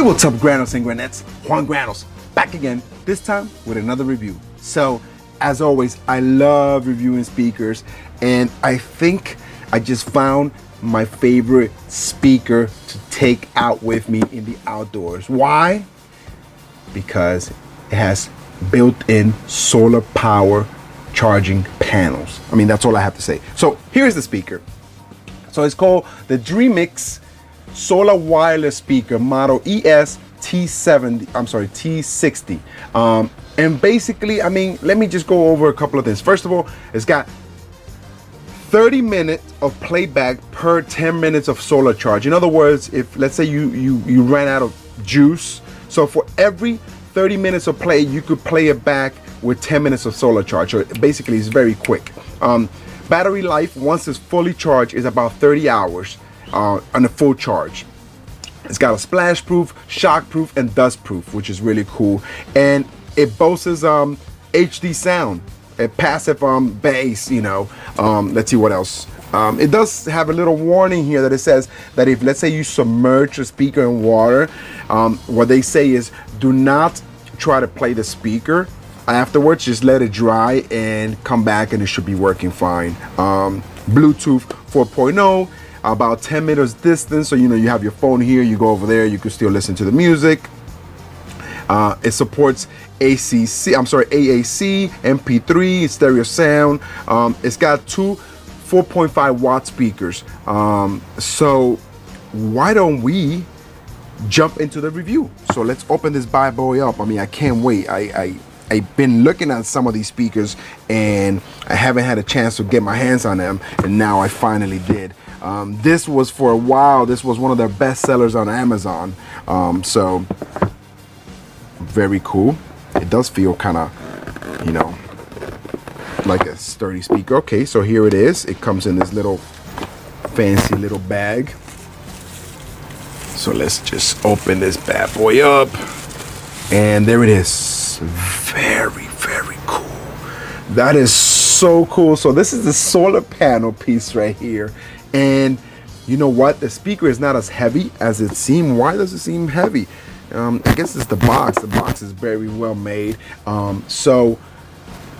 what's up, Granos and Granettes? Juan Granos, back again, this time with another review. So, as always, I love reviewing speakers, and I think I just found my favorite speaker to take out with me in the outdoors. Why? Because it has built-in solar power charging panels. I mean, that's all I have to say. So, here's the speaker. So, it's called the Dreamix Solar Wireless Speaker model T60. And basically, I mean, let me just go over a couple of things. First of all, it's got 30 minutes of playback per 10 minutes of solar charge. In other words, if let's say you ran out of juice, so for every 30 minutes of play, you could play it back with 10 minutes of solar charge. So basically, it's very quick. Battery life, once it's fully charged, is about 30 hours on a full charge. It's got a splash proof, shock proof, and dust proof, which is really cool. And it boasts HD sound, a passive bass, you know. Let's see what else. It does have a little warning here that it says that if, let's say, you submerge a speaker in water, what they say is do not try to play the speaker afterwards. Just let it dry and come back and it should be working fine. Bluetooth 4.0, about 10 meters distance, so you know you have your phone here, you go over there, you can still listen to the music. It supports AAC, MP3, stereo sound. It's got two 4.5 watt speakers. So why don't we jump into the review? So let's open this bad boy up. I mean, I can't wait. I've been looking at some of these speakers and I haven't had a chance to get my hands on them, and now I finally did. This was, for a while, this was one of their best sellers on Amazon. So very cool. It does feel kind of, you know, like a sturdy speaker. Okay, so here it is. It comes in this little fancy little bag. So let's just open this bad boy up, and there it is. Very, very cool. That is so cool. So this is the solar panel piece right here, and you know what? The speaker is not as heavy as it seemed. Why does it seem heavy? I guess it's the box. The box is very well made. So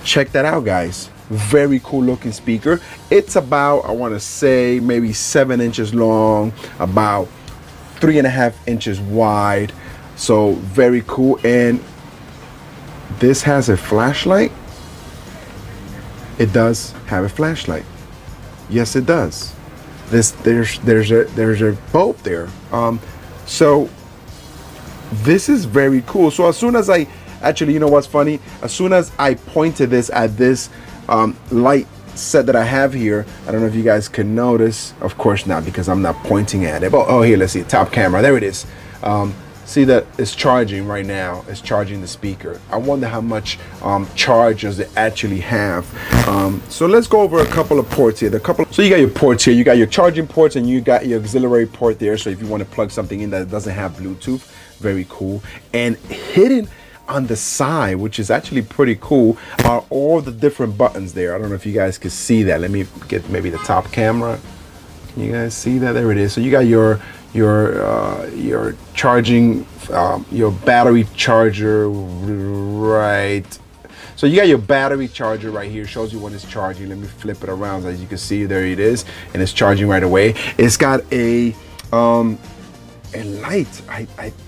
check that out, guys. Very cool looking speaker. It's about, I want to say, maybe 7 inches long, about 3.5 inches wide. So very cool. And this has a flashlight. It does have a flashlight. Yes, it does. There's a bulb there. So this is very cool. So as soon as I actually, you know what's funny? As soon as I pointed this at this light set that I have here, I don't know if you guys can notice. Of course not, because I'm not pointing at it. But oh, here, let's see, top camera. There it is. See that it's charging right now. It's charging the speaker. I wonder how much charge does it actually have. So let's go over a couple of ports here. So you got your ports here. You got your charging ports and you got your auxiliary port there. So if you want to plug something in that doesn't have Bluetooth, very cool. And hidden on the side, which is actually pretty cool, are all the different buttons there. I don't know if you guys can see that. Let me get maybe the top camera. Can you guys see that? There it is. So you got your charging, your battery charger, right? So you got your battery charger right here. Shows you when it's charging. Let me flip it around. As you can see, there it is, and it's charging right away. It's got a light.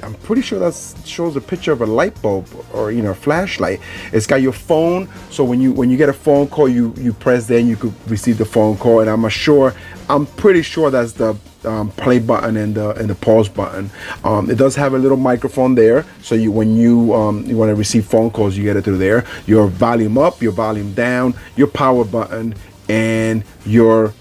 I'm pretty sure that shows a picture of a light bulb, or you know, a flashlight. It's got your phone, so when you get a phone call, you press there and you could receive the phone call. And I'm pretty sure that's the play button and the pause button. It does have a little microphone there, so when you want to receive phone calls, you get it through there. Your volume up, your volume down, your power button, and your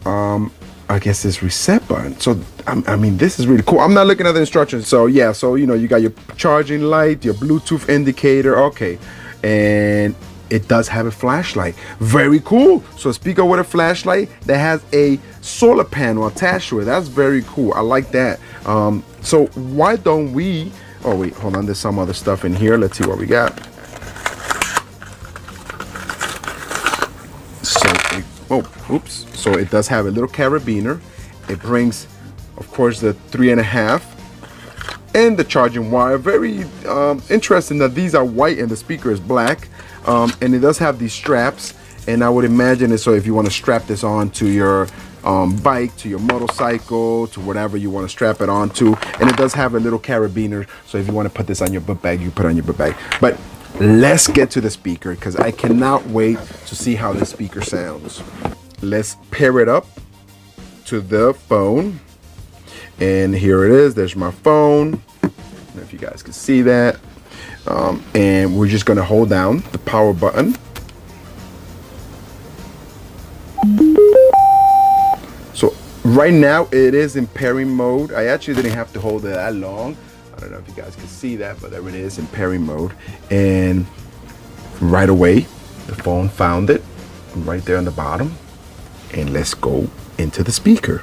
I guess this reset button. So I mean, this is really cool. I'm not looking at the instructions. So yeah, so you know, you got your charging light, your Bluetooth indicator. Okay, and it does have a flashlight. Very cool. So a speaker with a flashlight that has a solar panel attached to it. That's very cool. I like that. So why don't we, oh wait, hold on, there's some other stuff in here. Let's see what we got. Oops. So it does have a little carabiner. It brings, of course, the 3.5 and the charging wire. Very interesting that these are white and the speaker is black, and it does have these straps, and I would imagine it's so if you want to strap this on to your bike, to your motorcycle, to whatever you want to strap it onto. And it does have a little carabiner, so if you want to put this on your book bag, you put it on your book bag. But let's get to the speaker, because I cannot wait to see how this speaker sounds. Let's pair it up to the phone, and here it is. There's my phone. I don't know if you guys can see that. And we're just going to hold down the power button. So right now it is in pairing mode. I actually didn't have to hold it that long. I don't know if you guys can see that, but there it is in pairing mode. And right away, the phone found it right there on the bottom. And let's go into the speaker.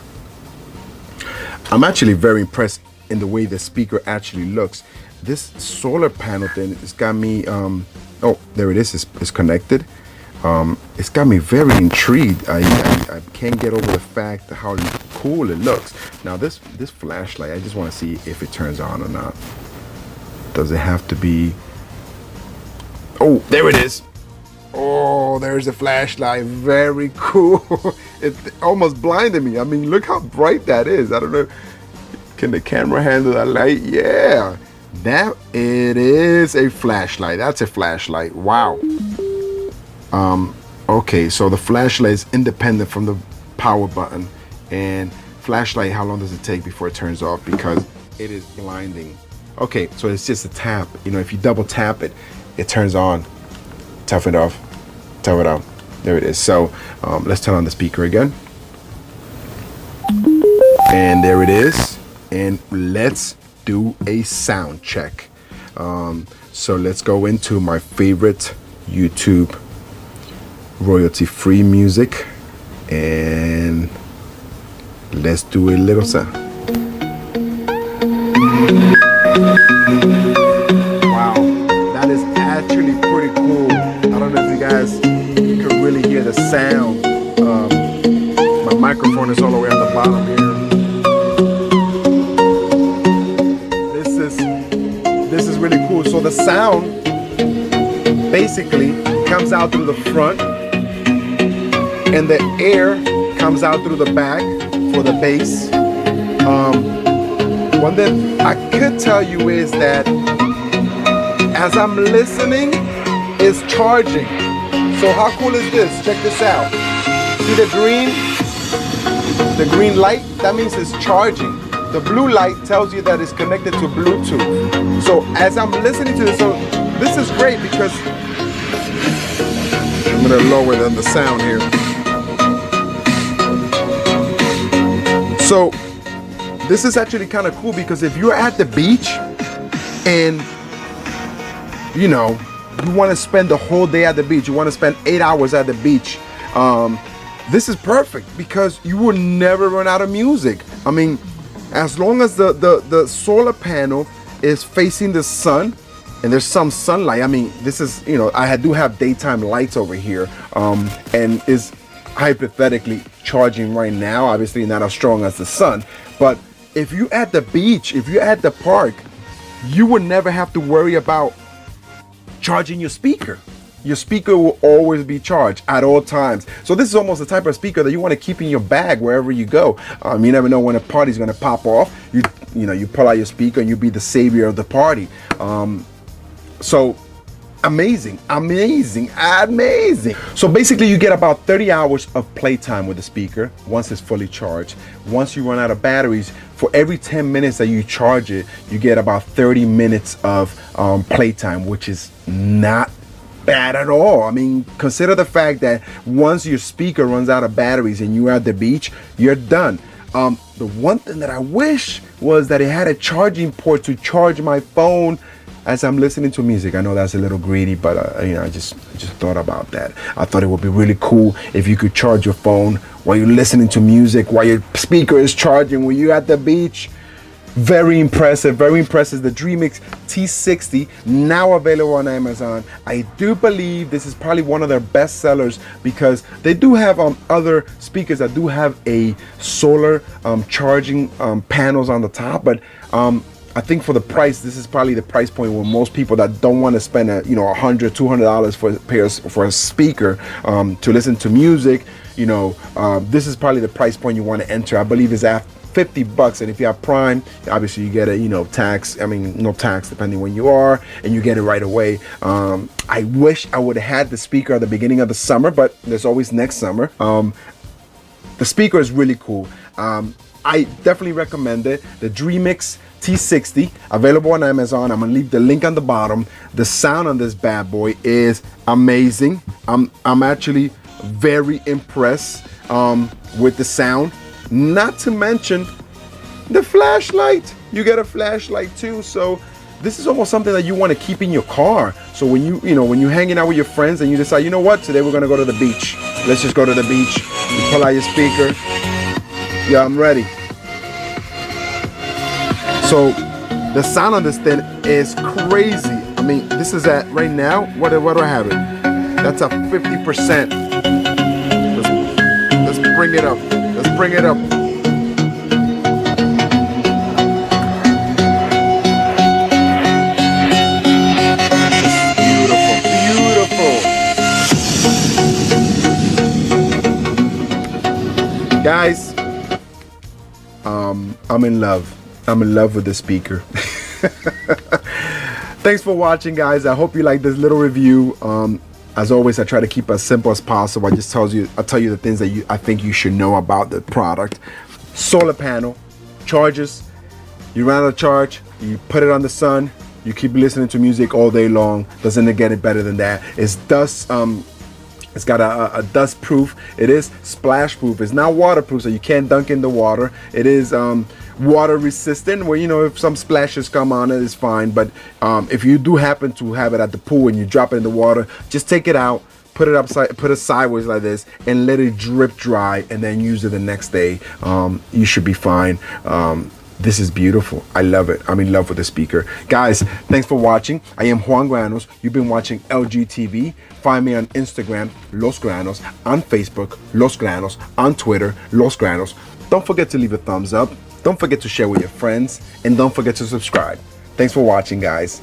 I'm actually very impressed in the way the speaker actually looks. This solar panel thing, it's got me, oh, there it is, it's connected. It's got me very intrigued. I can't get over the fact how cool it looks. Now this flashlight, I just want to see if it turns on or not. Does it have to be? Oh, there it is. Oh, there's the flashlight. Very cool. It almost blinded me. I mean, look how bright that is. I don't know. Can the camera handle that light? Yeah. That it is a flashlight. That's a flashlight. Wow. Okay, so the flashlight is independent from the power button. And flashlight, how long does it take before it turns off? Because it is blinding. Okay, so it's just a tap. You know, if you double tap it, it turns on. Tap it off. Tap it out. There it is. So let's turn on the speaker again. And there it is. And let's do a sound check. So let's go into my favorite YouTube royalty-free music, and let's do a little sound. Wow, that is actually pretty cool. I don't know if you guys can really hear the sound. My microphone is all the way on the bottom here. This is really cool. So the sound basically comes out through the front, and the air comes out through the back for the bass. One thing I could tell you is that as I'm listening, it's charging. So how cool is this? Check this out. See the green light? That means it's charging. The blue light tells you that it's connected to Bluetooth. So as I'm listening to this, so this is great because I'm gonna lower the sound here. So this is actually kind of cool because if you're at the beach and you know you want to spend the whole day at the beach, you want to spend 8 hours at the beach, this is perfect because you will never run out of music. I mean, as long as the solar panel is facing the sun and there's some sunlight. I mean, this is, you know, I do have daytime lights over here, and is hypothetically charging right now, obviously not as strong as the sun. But if you're at the beach, if you're at the park, you would never have to worry about charging your speaker. Your speaker will always be charged at all times. So this is almost the type of speaker that you want to keep in your bag wherever you go. You never know when a party's going to pop off. You know, you pull out your speaker and you be the savior of the party. So amazing. So basically you get about 30 hours of playtime with the speaker once it's fully charged. Once you run out of batteries, for every 10 minutes that you charge it, you get about 30 minutes of playtime, which is not bad at all. I mean, consider the fact that once your speaker runs out of batteries and you're at the beach, you're done. The one thing that I wish was that it had a charging port to charge my phone as I'm listening to music. I know that's a little greedy, but you know, I just thought about that. I thought it would be really cool if you could charge your phone while you're listening to music, while your speaker is charging, when you're at the beach. Very impressive, the Dreamix T60, now available on Amazon. I do believe this is probably one of their best sellers because they do have other speakers that do have a solar charging panels on the top, but I think for the price, this is probably the price point where most people that don't want to spend $100, $200 for a speaker to listen to music, this is probably the price point you want to enter. I believe it's at $50, and if you have Prime, obviously you get a tax. I mean, no tax depending when you are, and you get it right away. I wish I would have had the speaker at the beginning of the summer, but there's always next summer. The speaker is really cool. I definitely recommend it. The Dreamix T60, available on Amazon. I'm gonna leave the link on the bottom. The sound on this bad boy is amazing. I'm actually very impressed with the sound. Not to mention the flashlight. You get a flashlight too, so this is almost something that you want to keep in your car. So when when you're hanging out with your friends and you decide, you know what, today we're gonna go to the beach. Let's just go to the beach. You pull out your speaker. Yeah, I'm ready. So the sound on this thing is crazy. I mean, this is at right now. What do I have it? That's a 50%. Let's bring it up. Let's bring it up. Guys, I'm in love. I'm in love with the speaker. Thanks for watching, guys. I hope you like this little review. As always, I try to keep it as simple as possible. I tell you the things that I think you should know about the product. Solar panel, charges. You run out of charge, you put it on the sun, you keep listening to music all day long. Doesn't it get it better than that? It's dust. It's got a dust proof. It is splash proof. It's not waterproof, so you can't dunk in the water. It is water resistant, where if some splashes come on it, it's fine. But if you do happen to have it at the pool and you drop it in the water, just take it out, put it sideways like this, and let it drip dry, and then use it the next day. You should be fine. This is beautiful. I love it. I'm in love with the speaker. Guys, thanks for watching. I am Juan Granos. You've been watching LGTV. Find me on Instagram, Los Granos, on Facebook, Los Granos, on Twitter, Los Granos. Don't forget to leave a thumbs up. Don't forget to share with your friends, and don't forget to subscribe. Thanks for watching, guys.